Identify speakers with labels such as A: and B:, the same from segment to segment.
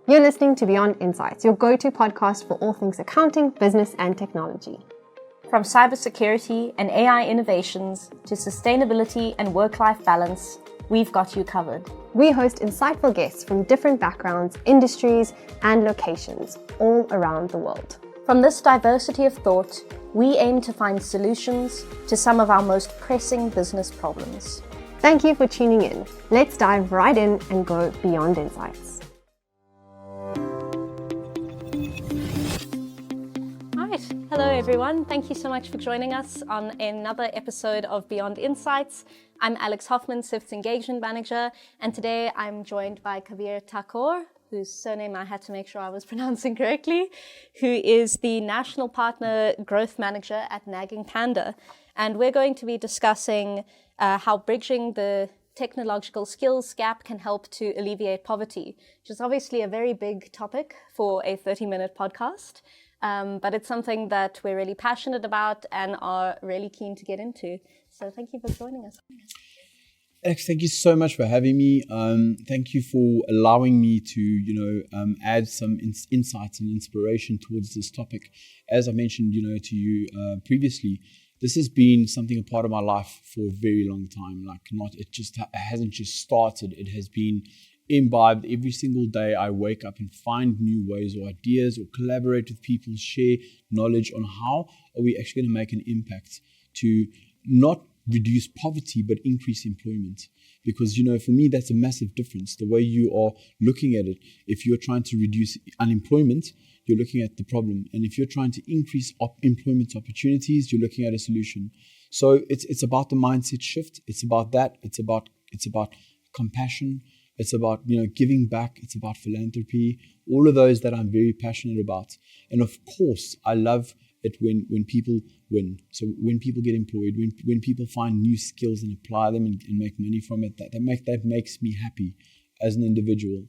A: You're listening to Beyond Insights, your go-to podcast for all things accounting, business, and technology.
B: From cybersecurity and AI innovations to sustainability and work-life balance, we've got you covered.
A: We host insightful guests from different backgrounds, industries, and locations all around the world.
B: From this diversity of thought, we aim to find solutions to some of our most pressing business problems.
A: Thank you for tuning in. Let's dive right in and go beyond insights.
B: Hello everyone, thank you so much for joining us on another episode of Beyond Insights. I'm Alex Hoffman, Swift's Engagement Manager, and today I'm joined by Kabir Thakor, whose surname I had to make sure I was pronouncing correctly, who is the National Partner Growth Manager at Nagging Panda. And we're going to be discussing how bridging the technological skills gap can help to alleviate poverty, which is obviously a very big topic for a 30-minute podcast. But it's something that we're really passionate about and are really keen to get into. So thank you for joining us.
C: Alex, thank you so much for having me. Thank you for allowing me to, add some insights and inspiration towards this topic. As I mentioned, to you previously, this has been something a part of my life for a very long time. It hasn't just started. It has been imbibed every single day. I wake up and find new ways or ideas or collaborate with people, share knowledge on how are we actually going to make an impact to not reduce poverty but increase employment. Because, for me, that's a massive difference. The way you are looking at it, if you're trying to reduce unemployment, you're looking at the problem. And if you're trying to increase employment opportunities, you're looking at a solution. So it's about the mindset shift. It's about that. It's about compassion. It's about, giving back. It's about philanthropy, all of those that I'm very passionate about. And of course, I love it when people win. So when people get employed, when people find new skills and apply them and make money from it, that makes me happy as an individual.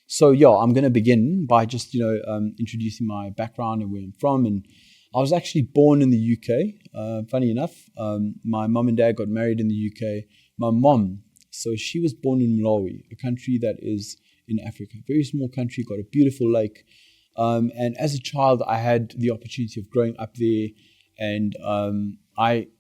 C: So I'm going to begin by just, introducing my background and where I'm from. And I was actually born in the UK. Funny enough, my mom and dad got married in the UK. My mom, so she was born in Malawi, a country that is in Africa, a very small country, got a beautiful lake. And as a child, I had the opportunity of growing up there. And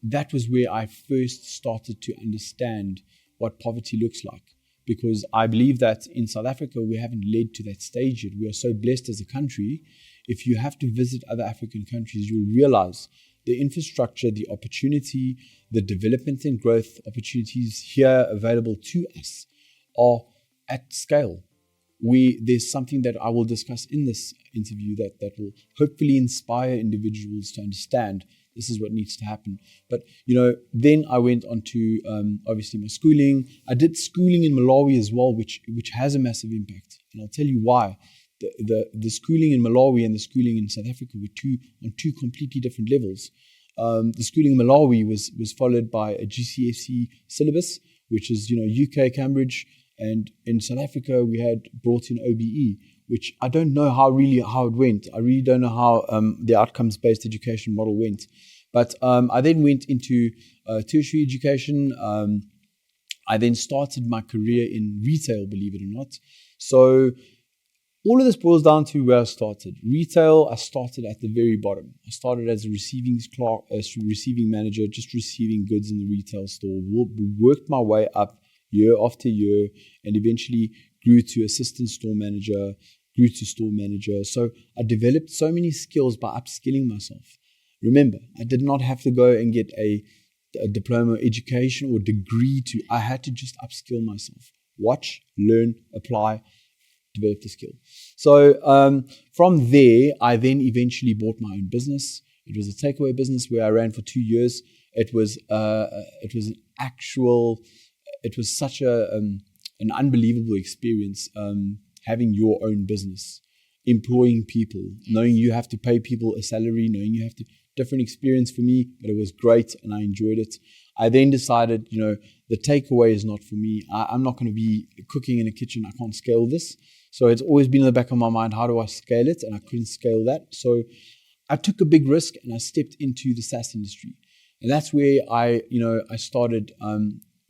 C: that was where I first started to understand what poverty looks like. Because I believe that in South Africa, we haven't led to that stage yet. We are so blessed as a country. If you have to visit other African countries, you'll realize the infrastructure, the opportunity, the development and growth opportunities here available to us are at scale. There's something that I will discuss in this interview that will hopefully inspire individuals to understand this is what needs to happen. But, then I went on to, obviously, my schooling. I did schooling in Malawi as well, which has a massive impact. And I'll tell you why. The schooling in Malawi and the schooling in South Africa were on two completely different levels. The schooling in Malawi was followed by a GCSE syllabus, which is, UK, Cambridge. And in South Africa, we had brought in OBE, which I don't know how it went. I really don't know how the outcomes-based education model went. But I then went into tertiary education. I then started my career in retail, believe it or not. So all of this boils down to where I started. Retail, I started at the very bottom. I started as a receiving manager, just receiving goods in the retail store. Worked my way up year after year, and eventually grew to assistant store manager, grew to store manager. So I developed so many skills by upskilling myself. Remember, I did not have to go and get a diploma, education, or degree I had to just upskill myself. Watch, learn, apply, develop the skill. So from there, I then eventually bought my own business. It was a takeaway business where I ran for 2 years. It was such an unbelievable experience, having your own business, employing people, knowing you have to pay people a salary, knowing you have to, different experience for me, but it was great and I enjoyed it. I then decided, the takeaway is not for me. I'm not going to be cooking in a kitchen. I can't scale this. So it's always been in the back of my mind, how do I scale it? And I couldn't scale that. So I took a big risk and I stepped into the SaaS industry. And that's where I started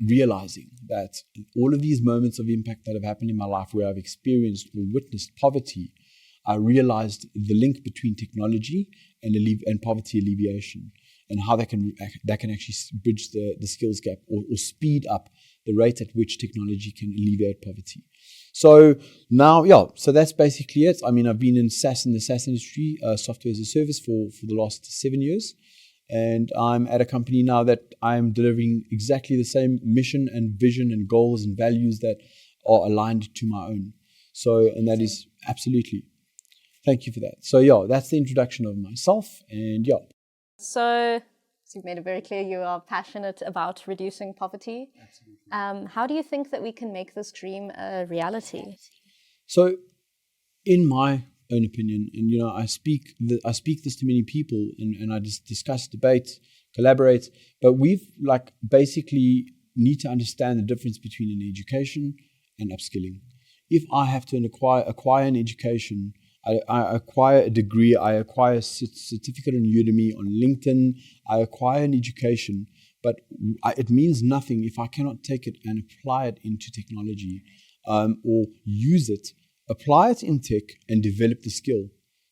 C: realizing that all of these moments of impact that have happened in my life where I've experienced or witnessed poverty, I realized the link between technology and poverty alleviation, and how that can actually bridge the skills gap or speed up the rate at which technology can alleviate poverty. So now, so that's basically it. I mean, I've been in the SaaS industry, software as a service, for the last 7 years. And I'm at a company now that I'm delivering exactly the same mission and vision and goals and values that are aligned to my own. So, and that is absolutely. Thank you for that. So that's the introduction of myself, and
B: So you've made it very clear you are passionate about reducing poverty.
C: Absolutely.
B: How do you think that we can make this dream a reality?
C: So, in my own opinion, and I speak this to many people, and I just discuss, debate, collaborate, but we've basically need to understand the difference between an education and upskilling. If I have to acquire an education, I acquire a degree, I acquire a certificate on Udemy, on LinkedIn, I acquire an education, but it means nothing if I cannot take it and apply it into technology, or use it, apply it in tech, and develop the skill.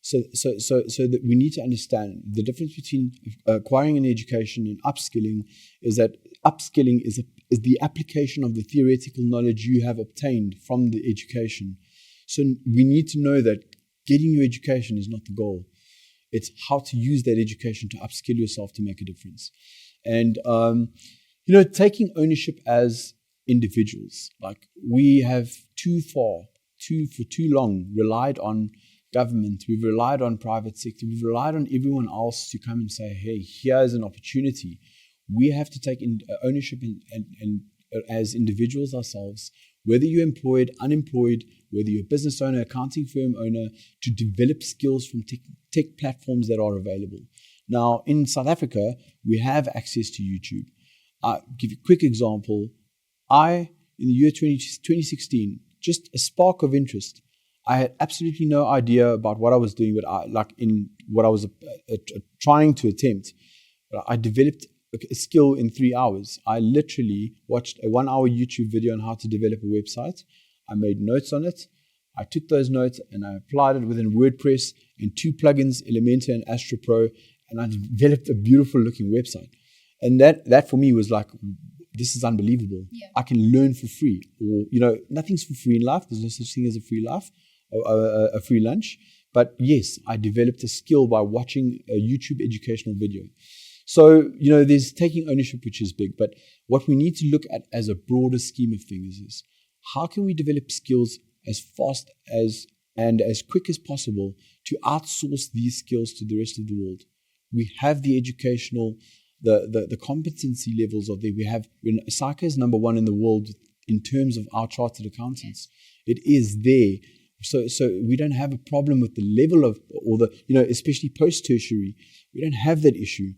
C: So that we need to understand the difference between acquiring an education and upskilling is that upskilling is the application of the theoretical knowledge you have obtained from the education. So we need to know that getting your education is not the goal. It's how to use that education to upskill yourself to make a difference. And, taking ownership as individuals. We have for too long relied on government, we've relied on private sector, we've relied on everyone else to come and say, hey, here's an opportunity. We have to take ownership and as individuals ourselves, whether you're employed, unemployed, whether you're a business owner, accounting firm owner, to develop skills from tech platforms that are available. Now, in South Africa, we have access to YouTube. I'll give you a quick example. In the year 2016, just a spark of interest, I had absolutely no idea about what I was doing, but what I was trying to attempt. But I developed a skill in 3 hours. I literally watched a 1-hour YouTube video on how to develop a website. I made notes on it. I took those notes and I applied it within WordPress and 2 plugins, Elementor and Astro Pro, and I developed a beautiful looking website. And that for me was like, this is unbelievable. Yeah. I can learn for free. Or, nothing's for free in life. There's no such thing as a free life or a free lunch. But yes, I developed a skill by watching a YouTube educational video. So, there's taking ownership, which is big. But what we need to look at as a broader scheme of things is how can we develop skills as fast and as quick as possible to outsource these skills to the rest of the world? We have the educational, the competency levels of there. We have, SAICA is number 1 in the world in terms of our chartered accountants. It is there. So we don't have a problem with the level of, or especially post-tertiary, we don't have that issue.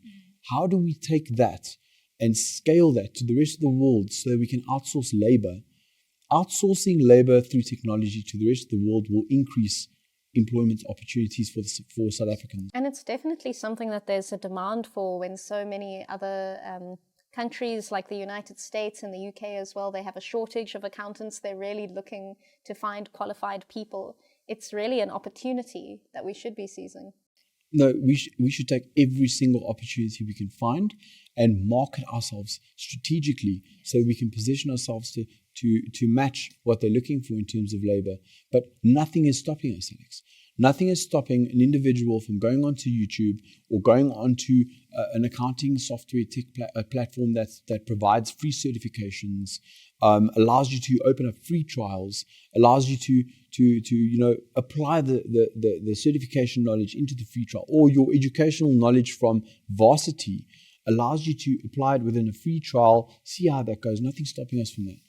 C: How do we take that and scale that to the rest of the world so that we can outsource labor? Outsourcing labor through technology to the rest of the world will increase employment opportunities for South Africans.
B: And it's definitely something that there's a demand for when so many other countries like the United States and the UK as well, they have a shortage of accountants. They're really looking to find qualified people. It's really an opportunity that we should be seizing.
C: No, we should take every single opportunity we can find and market ourselves strategically so we can position ourselves to match what they're looking for in terms of labor. But nothing is stopping us, Alex. Nothing is stopping an individual from going onto YouTube or going onto an accounting software tech platform that provides free certifications, allows you to open up free trials, allows you to apply the certification knowledge into the free trial, or your educational knowledge from varsity allows you to apply it within a free trial, see how that goes. Nothing's stopping us from that.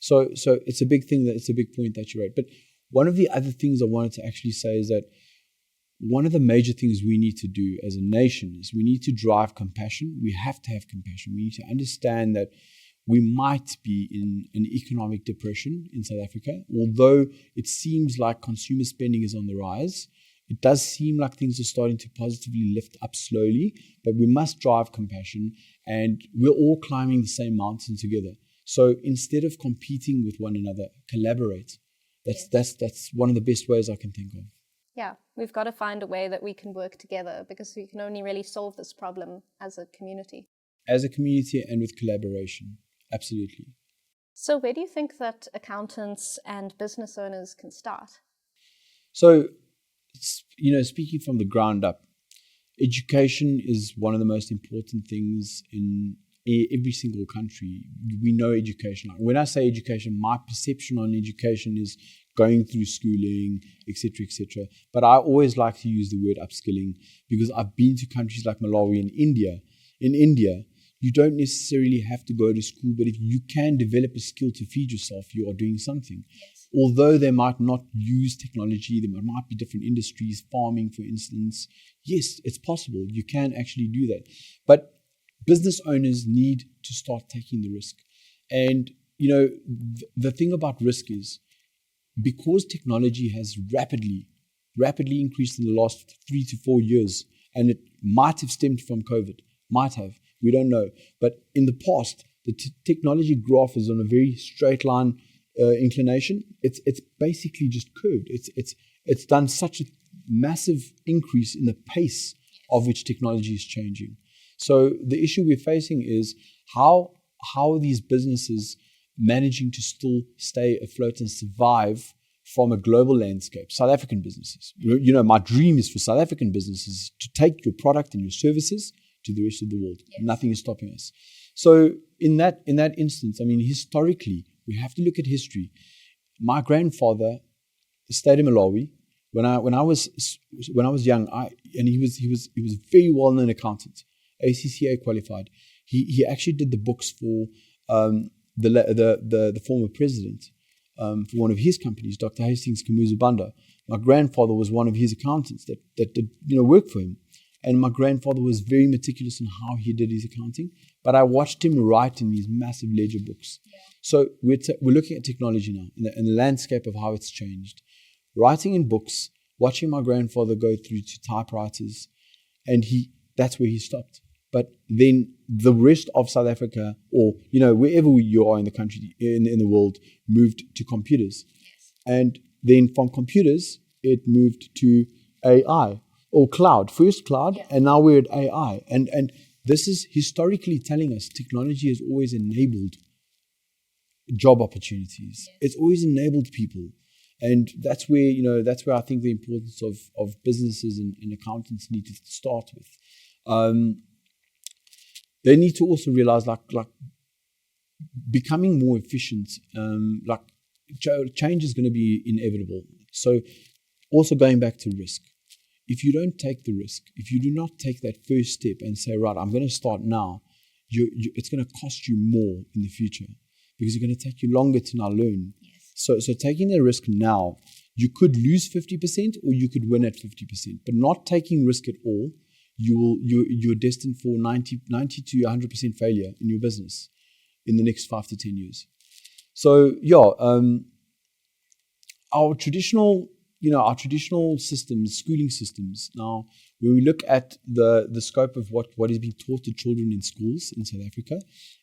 C: So it's a big thing, it's a big point that you raised. But one of the other things I wanted to actually say is that one of the major things we need to do as a nation is we need to drive compassion. We have to have compassion. We need to understand that we might be in an economic depression in South Africa. Although it seems like consumer spending is on the rise, it does seem like things are starting to positively lift up slowly, but we must drive compassion, and we're all climbing the same mountain together. So instead of competing with one another, collaborate. That's one of the best ways I can think of.
B: Yeah, we've got to find a way that we can work together, because we can only really solve this problem as a community.
C: As a community and with collaboration, absolutely.
B: So where do you think that accountants and business owners can start?
C: So, speaking from the ground up, education is one of the most important things in every single country. We know education. When I say education, my perception on education is going through schooling, etc., etc. But I always like to use the word upskilling, because I've been to countries like Malawi and India. In India, you don't necessarily have to go to school, but if you can develop a skill to feed yourself, you are doing something. Yes. Although they might not use technology, there might be different industries, farming, for instance. Yes, it's possible. You can actually do that. But business owners need to start taking the risk. And, the thing about risk is, because technology has rapidly increased in the last 3 to 4 years, and it might have stemmed from COVID, we don't know. But in the past, the technology graph is on a very straight line inclination. It's basically just curved. It's done such a massive increase in the pace of which technology is changing. So the issue we're facing is how are these businesses managing to still stay afloat and survive from a global landscape? South African businesses. My dream is for South African businesses to take your product and your services to the rest of the world. Yes. Nothing is stopping us. So in that instance, historically, we have to look at history. My grandfather stayed in Malawi when I was young. And he was a very well known accountant, ACCA qualified. He actually did the books for the former president for one of his companies, Dr. Hastings Kamuzu Banda. My grandfather was one of his accountants that did work for him. And my grandfather was very meticulous in how he did his accounting. But I watched him write in these massive ledger books. Yeah. So we're looking at technology now and the landscape of how it's changed. Writing in books, watching my grandfather go through to typewriters, and that's where he stopped. But then the rest of South Africa, or wherever you are in the country, in the world, moved to computers. Yes. And then from computers, it moved to AI. Or cloud, first cloud, yeah. And now we're at AI. And this is historically telling us technology has always enabled job opportunities. Yes. It's always enabled people. And that's where I think the importance of businesses and accountants need to start with. They need to also realize like becoming more efficient, change is going to be inevitable. So also going back to risk. If you don't take the risk, if you do not take that first step and say, right, I'm going to start now, it's going to cost you more in the future, because it's going to take you longer to now learn. Yes. So taking the risk now, you could lose 50% or you could win at 50%. But not taking risk at all, you're destined for 90 to 100% failure in your business in the next 5 to 10 years. So our traditional systems, schooling systems. Now, when we look at the scope of what is being taught to children in schools in South Africa,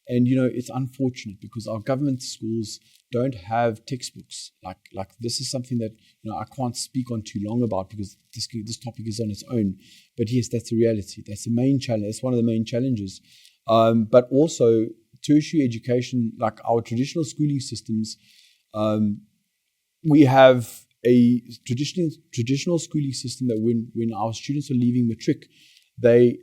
C: and it's unfortunate because our government schools don't have textbooks. Like this is something that I can't speak on too long about, because this topic is on its own. But yes, that's the reality. That's the main challenge. That's one of the main challenges. But also tertiary education, like our traditional schooling systems, we have a traditional schooling system that when our students are leaving matric, they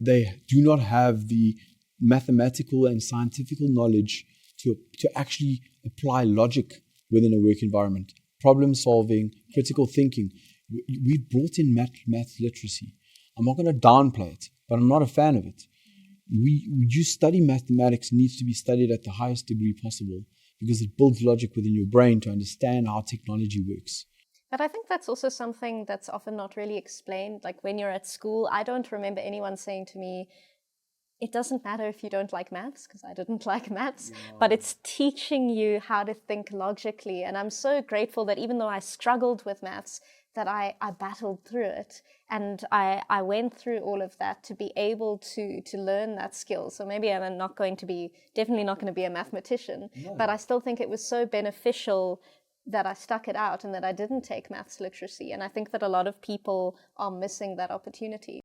C: do not have the mathematical and scientific knowledge to actually apply logic within a work environment, problem solving, critical thinking. We've brought in math literacy. I'm not going to downplay it, but I'm not a fan of it. You study mathematics needs to be studied at the highest degree possible, because it builds logic within your brain to understand how technology works.
B: But I think that's also something that's often not really explained. Like when you're at school, I don't remember anyone saying to me, it doesn't matter if you don't like maths, because I didn't like maths, but it's teaching you how to think logically. And I'm so grateful that even though I struggled with maths, that I battled through it. And I went through all of that to be able to learn that skill. So maybe I'm definitely not going to be a mathematician, but I still think it was so beneficial that I stuck it out and that I didn't take maths literacy. And I think that a lot of people are missing that opportunity.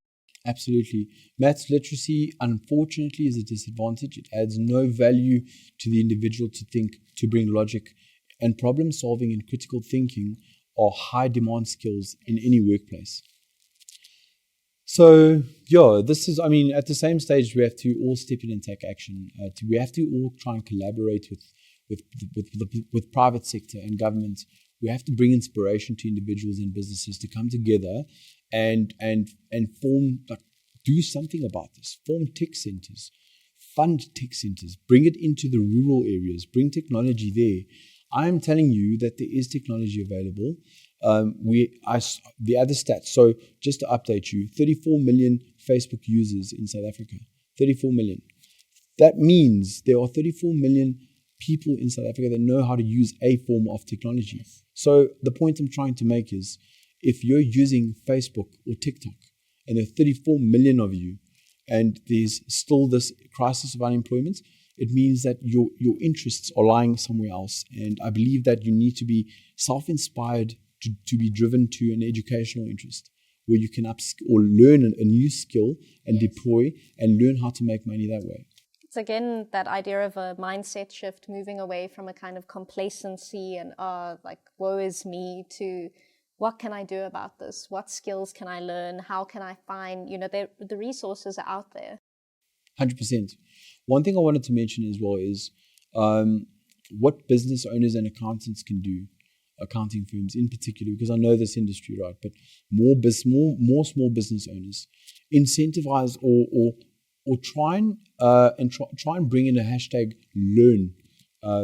C: Absolutely. Maths literacy, unfortunately, is a disadvantage. It adds no value to the individual to think, to bring logic. And problem solving and critical thinking are high demand skills in any workplace. So, this is, at the same stage, we have to all step in and take action. We have to all try and collaborate with private sector and government. We have to bring inspiration to individuals and businesses to come together and form, do something about this. Form tech centers, fund tech centers, bring it into the rural areas, bring technology there. I am telling you that there is technology available. The other stats. So just to update you, 34 million Facebook users in South Africa. 34 million. That means there are 34 million people in South Africa that know how to use a form of technology. So the point I'm trying to make is, if you're using Facebook or TikTok, and there are 34 million of you, and there's still this crisis of unemployment, it means that your interests are lying somewhere else. And I believe that you need to be self-inspired to be driven to an educational interest where you can or learn a new skill and deploy and learn how to make money that way.
B: It's again that idea of a mindset shift, moving away from a kind of complacency and woe is me, to what can I do about this? What skills can I learn? How can I find, the resources are out there.
C: 100%. One thing I wanted to mention as well is what business owners and accountants can do, accounting firms in particular, because I know this industry, right? But more small business owners, incentivize or try and bring in a hashtag learn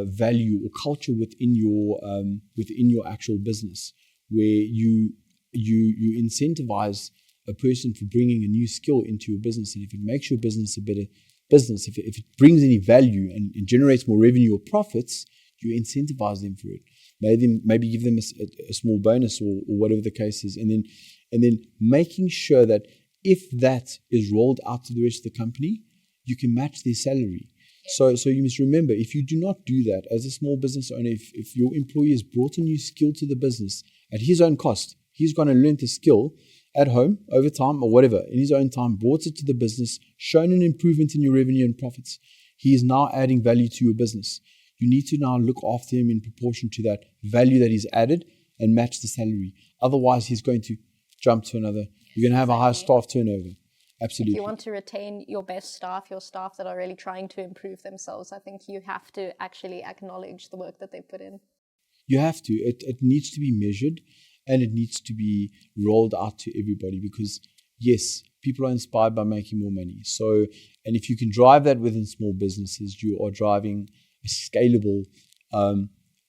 C: value or culture within your actual business, where you incentivize a person for bringing a new skill into your business, and if it makes your business a better business, if it brings any value and generates more revenue or profits, you incentivize them for it. Maybe give them a small bonus or whatever the case is, and then making sure that if that is rolled out to the rest of the company, you can match their salary. So you must remember, if you do not do that as a small business owner, if your employee has brought a new skill to the business at his own cost, he's going to learn the skill at home, over time, or whatever, in his own time, brought it to the business, shown an improvement in your revenue and profits. He is now adding value to your business. You need to now look after him in proportion to that value that he's added and match the salary. Otherwise, he's going to jump to another. You're going to have a high staff turnover. Absolutely.
B: If you want to retain your best staff, your staff that are really trying to improve themselves, I think you have to actually acknowledge the work that they put in.
C: You have to. It needs to be measured, and it needs to be rolled out to everybody, because yes, people are inspired by making more money. So, and if you can drive that within small businesses, you are driving a scalable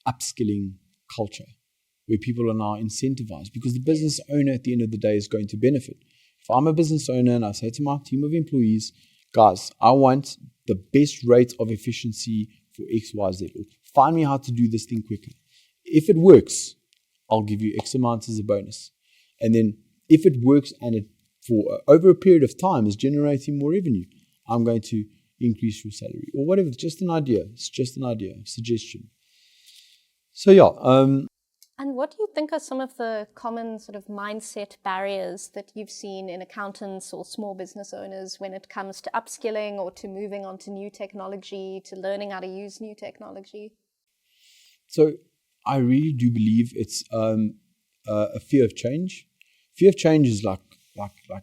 C: upskilling culture where people are now incentivized, because the business owner at the end of the day is going to benefit. If I'm a business owner and I say to my team of employees, guys, I want the best rate of efficiency for X, Y, Z, or find me how to do this thing quicker. If it works, I'll give you X amount as a bonus. And then if it works and it for over a period of time is generating more revenue, I'm going to increase your salary or whatever. It's just an idea. It's just an idea, suggestion. So
B: and what do you think are some of the common sort of mindset barriers that you've seen in accountants or small business owners when it comes to upskilling or to moving on to new technology, to learning how to use new technology?
C: So I really do believe it's a fear of change. Fear of change is like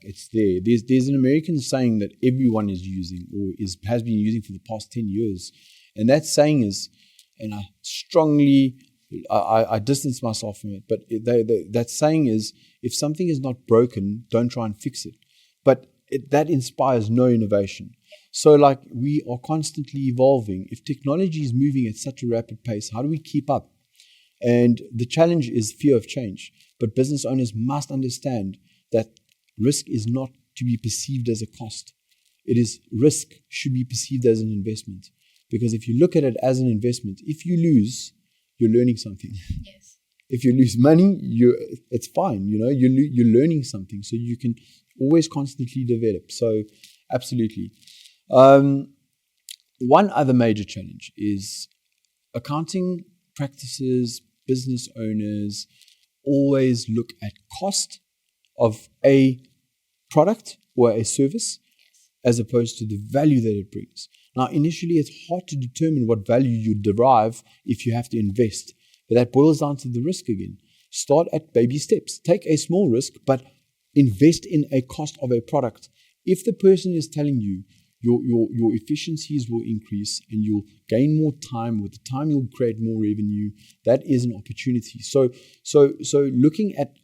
C: it's there. There's an American saying that everyone is using or has been using for the past 10 years. And that saying is, and I distance myself from it, but that saying is, if something is not broken, don't try and fix it. But that inspires no innovation. So we are constantly evolving. If technology is moving at such a rapid pace, how do we keep up? And the challenge is fear of change. But business owners must understand that risk is not to be perceived as a cost. It is risk should be perceived as an investment. Because if you look at it as an investment, if you lose, you're learning something.
B: Yes.
C: If you lose money, it's fine. You're learning something, so you can always constantly develop. So, absolutely. One other major challenge is accounting practices. Business owners always look at cost of a product or a service as opposed to the value that it brings. Now, initially, it's hard to determine what value you derive if you have to invest. But that boils down to the risk again. Start at baby steps. Take a small risk, but invest in a cost of a product. If the person is telling you your efficiencies will increase and you'll gain more time, with the time you'll create more revenue, that is an opportunity. So looking at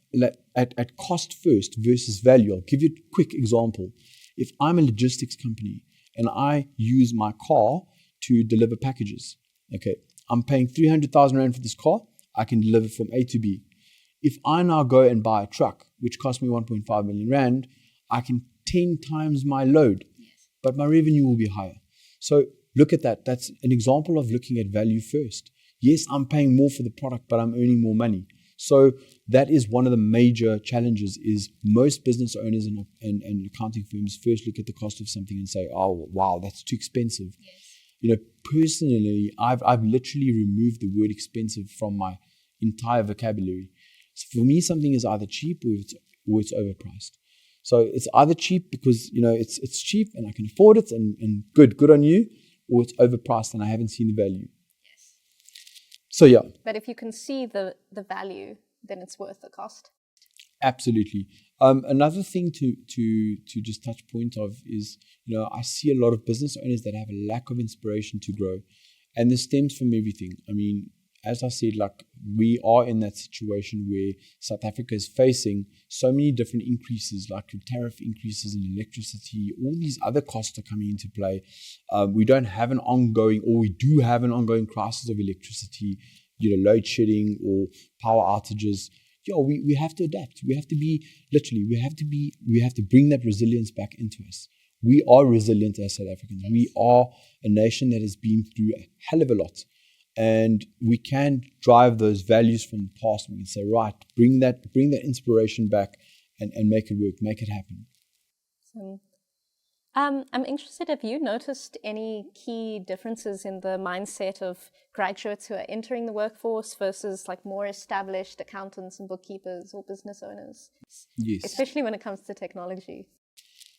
C: cost first versus value. I'll give you a quick example. If I'm a logistics company and I use my car to deliver packages, okay, I'm paying 300,000 Rand for this car. I can deliver from A to B. If I now go and buy a truck, which costs me 1.5 million Rand, I can 10 times my load, but my revenue will be higher. So look at that. That's an example of looking at value first. Yes, I'm paying more for the product, but I'm earning more money. So that is one of the major challenges, is most business owners and accounting firms first look at the cost of something and say, oh, wow, that's too expensive. Yes. Personally, I've literally removed the word expensive from my entire vocabulary. So for me, something is either cheap or it's overpriced. So it's either cheap because, it's cheap and I can afford it and good on you, or it's overpriced and I haven't seen the value.
B: Yes.
C: So yeah.
B: But if you can see the value, then it's worth the cost.
C: Absolutely. Another thing to just touch point of is, I see a lot of business owners that have a lack of inspiration to grow. And this stems from everything. I mean, as I said, we are in that situation where South Africa is facing so many different increases, like tariff increases in electricity. All these other costs are coming into play. We do have an ongoing crisis of electricity, load shedding or power outages. We have to adapt. We have to bring that resilience back into us. We are resilient as South Africans. We are a nation that has been through a hell of a lot. And we can drive those values from the past. We can say, right, bring that inspiration back and make it work, make it happen.
B: I'm interested, have you noticed any key differences in the mindset of graduates who are entering the workforce versus more established accountants and bookkeepers or business owners?
C: Yes.
B: Especially when it comes to technology.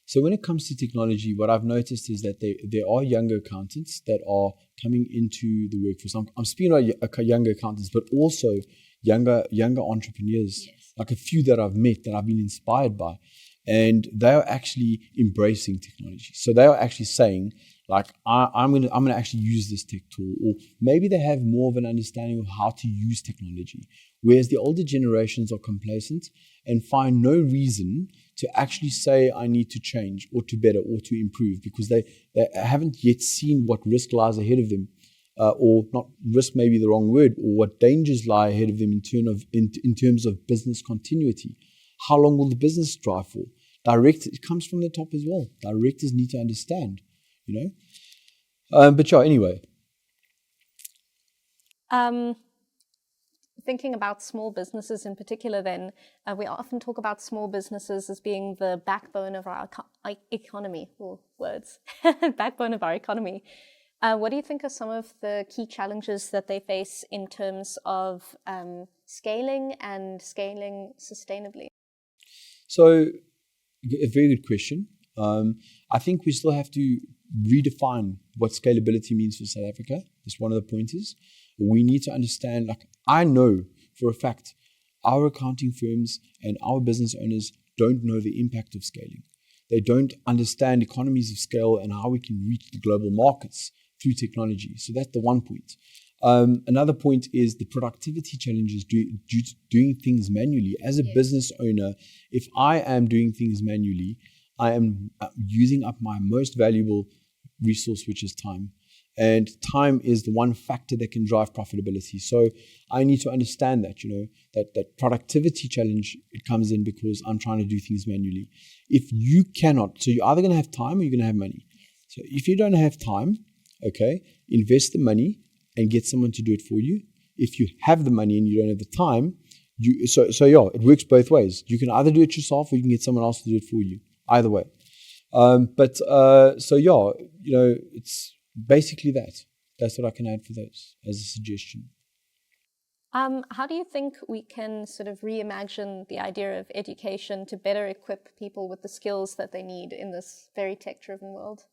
C: So when it comes to technology, what I've noticed is that there are younger accountants that are coming into the workforce. I'm speaking about younger accountants, but also younger entrepreneurs, yes. Like a few that I've met that I've been inspired by. And they are actually embracing technology. So they are actually saying, I'm gonna actually use this tech tool, or maybe they have more of an understanding of how to use technology. Whereas the older generations are complacent and find no reason to actually say, I need to change or to better or to improve, because they haven't yet seen what risk lies ahead of them, or not risk, maybe the wrong word, or what dangers lie ahead of them in terms of business continuity. How long will the business drive for? It comes from the top as well. Directors need to understand, But yeah, anyway.
B: Thinking about small businesses in particular, then, we often talk about small businesses as being the backbone of our economy, or words, backbone of our economy. What do you think are some of the key challenges that they face in terms of scaling and scaling sustainably?
C: So, a very good question. I think we still have to redefine what scalability means for South Africa. That's one of the pointers. We need to understand, I know for a fact, our accounting firms and our business owners don't know the impact of scaling. They don't understand economies of scale and how we can reach the global markets through technology. So that's the one point. Another point is the productivity challenges due to doing things manually. As a business owner, if I am doing things manually, I am using up my most valuable resource, which is time. And time is the one factor that can drive profitability. So I need to understand that, that productivity challenge, it comes in because I'm trying to do things manually. If you cannot, so you're either going to have time or you're going to have money. So if you don't have time, okay, invest the money and get someone to do it for you. If you have the money and you don't have the time, it works both ways. You can either do it yourself or you can get someone else to do it for you. Either way. It's basically that. That's what I can add for those as a suggestion.
B: How do you think we can sort of reimagine the idea of education to better equip people with the skills that they need in this very tech-driven world?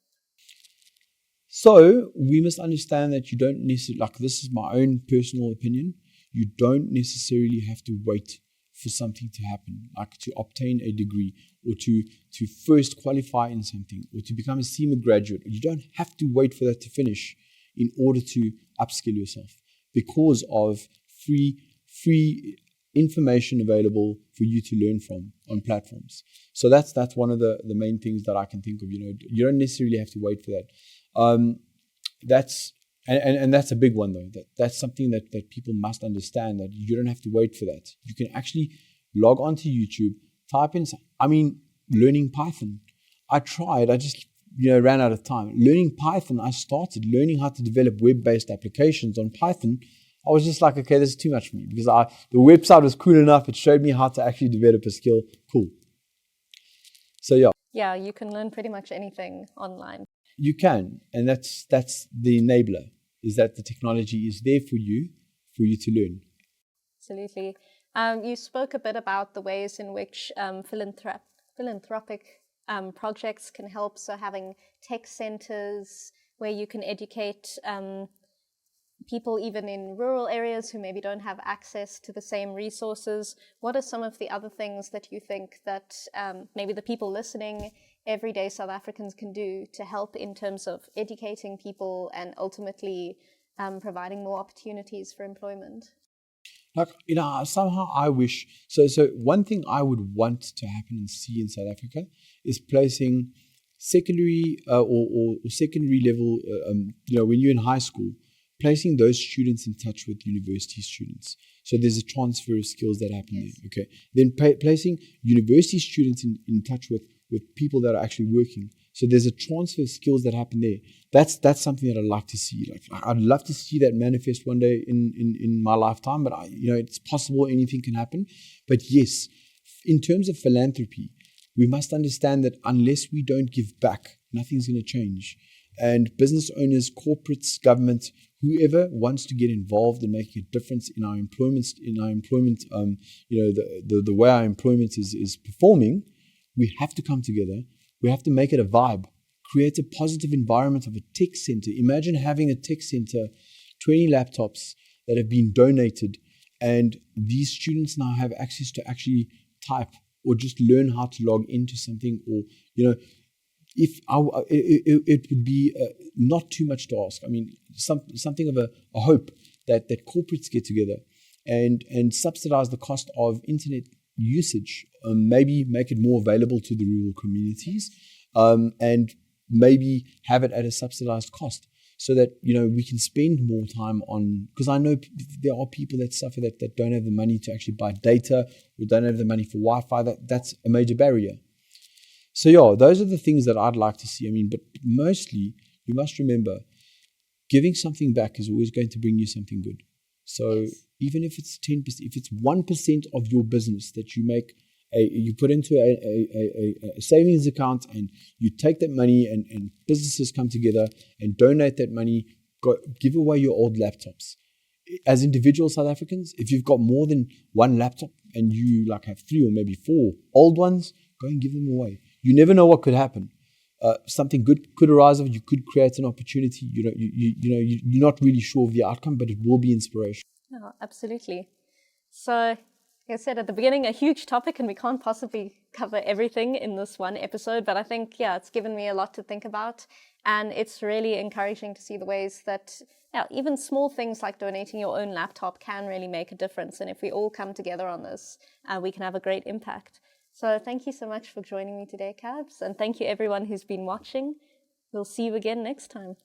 C: So we must understand that you don't necessarily, like this is my own personal opinion, you don't necessarily have to wait for something to happen, like to obtain a degree or to first qualify in something or to become a SEMA graduate. You don't have to wait for that to finish in order to upskill yourself because of free information available for you to learn from on platforms. So that's one of the main things that I can think of. You don't necessarily have to wait for that. That's a big one though. That's something that people must understand, that you don't have to wait for that. You can actually log onto YouTube, type in, learning Python. I tried, I just ran out of time. Learning Python, I started learning how to develop web-based applications on Python. I was just like, okay, this is too much for me because the website was cool enough. It showed me how to actually develop a skill. Cool. So yeah.
B: Yeah, you can learn pretty much anything online.
C: You can, and that's the enabler, is that the technology is there for you to learn.
B: Absolutely. You spoke a bit about the ways in which philanthropic projects can help. So having tech centers where you can educate people even in rural areas who maybe don't have access to the same resources. What are some of the other things that you think that maybe the people listening, everyday South Africans, can do to help in terms of educating people and ultimately providing more opportunities for employment?
C: Somehow I wish, so one thing I would want to happen and see in South Africa is placing secondary or secondary level, when you're in high school, placing those students in touch with university students. So there's a transfer of skills that happen there. Okay. Then placing university students in touch with people that are actually working. So there's a transfer of skills that happen there. That's something that I'd like to see. Like I'd love to see that manifest one day in my lifetime, but it's possible anything can happen. But yes, in terms of philanthropy, we must understand that unless we don't give back, nothing's going to change. And business owners, corporates, government, whoever wants to get involved and make a difference in our employment, the way our employment is performing, we have to come together. We have to make it a vibe, create a positive environment of a tech center. Imagine having a tech center, 20 laptops that have been donated, and these students now have access to actually type or just learn how to log into something, or, it would be not too much to ask. Something of a hope that corporates get together and subsidize the cost of internet usage, maybe make it more available to the rural communities, and maybe have it at a subsidized cost so that, we can spend more time on, because I know there are people that suffer that don't have the money to actually buy data or don't have the money for Wi-Fi. That's a major barrier. So yeah, those are the things that I'd like to see. But mostly you must remember, giving something back is always going to bring you something good. So even if it's 10%, if it's 1% of your business that you make, you put into a savings account and you take that money and businesses come together and donate that money, give away your old laptops. As individual South Africans, if you've got more than one laptop and you have 3 or maybe 4 old ones, go and give them away. You never know what could happen. Something good could arise of it. You could create an opportunity. You're not really sure of the outcome, but it will be inspiration.
B: Oh, absolutely. So, like I said at the beginning, a huge topic, and we can't possibly cover everything in this one episode, but I think, it's given me a lot to think about, and it's really encouraging to see the ways that even small things like donating your own laptop can really make a difference, and if we all come together on this, we can have a great impact. So thank you so much for joining me today, Cabs, and thank you everyone who's been watching. We'll see you again next time.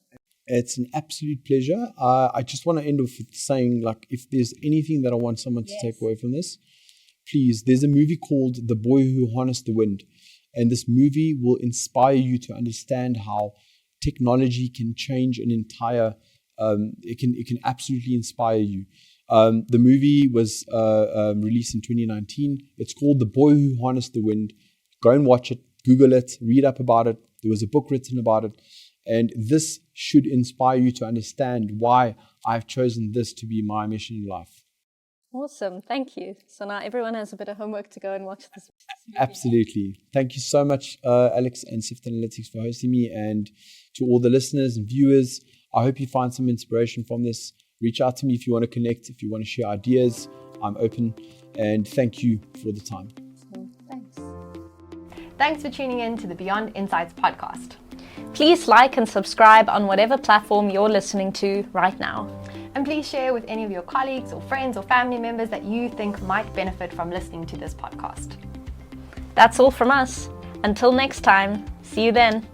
C: It's an absolute pleasure. I just want to end off with saying, like, if there's anything that I want someone to take away from this, please, there's a movie called The Boy Who Harnessed the Wind. And this movie will inspire you to understand how technology can change an entire, it can absolutely inspire you. The movie was released in 2019. It's called The Boy Who Harnessed the Wind. Go and watch it, Google it, read up about it. There was a book written about it. And this should inspire you to understand why I've chosen this to be my mission in life.
B: Awesome. Thank you. So now everyone has a bit of homework to go and watch this.
C: Absolutely. Thank you so much, Alex and Sift Analytics, for hosting me. And to all the listeners and viewers, I hope you find some inspiration from this. Reach out to me if you want to connect, if you want to share ideas. I'm open. And thank you for the time.
B: Thanks.
D: Thanks for tuning in to the Beyond Insights podcast.
B: Please like and subscribe on whatever platform you're listening to right now.
D: And please share with any of your colleagues or friends or family members that you think might benefit from listening to this podcast.
B: That's all from us. Until next time, see you then.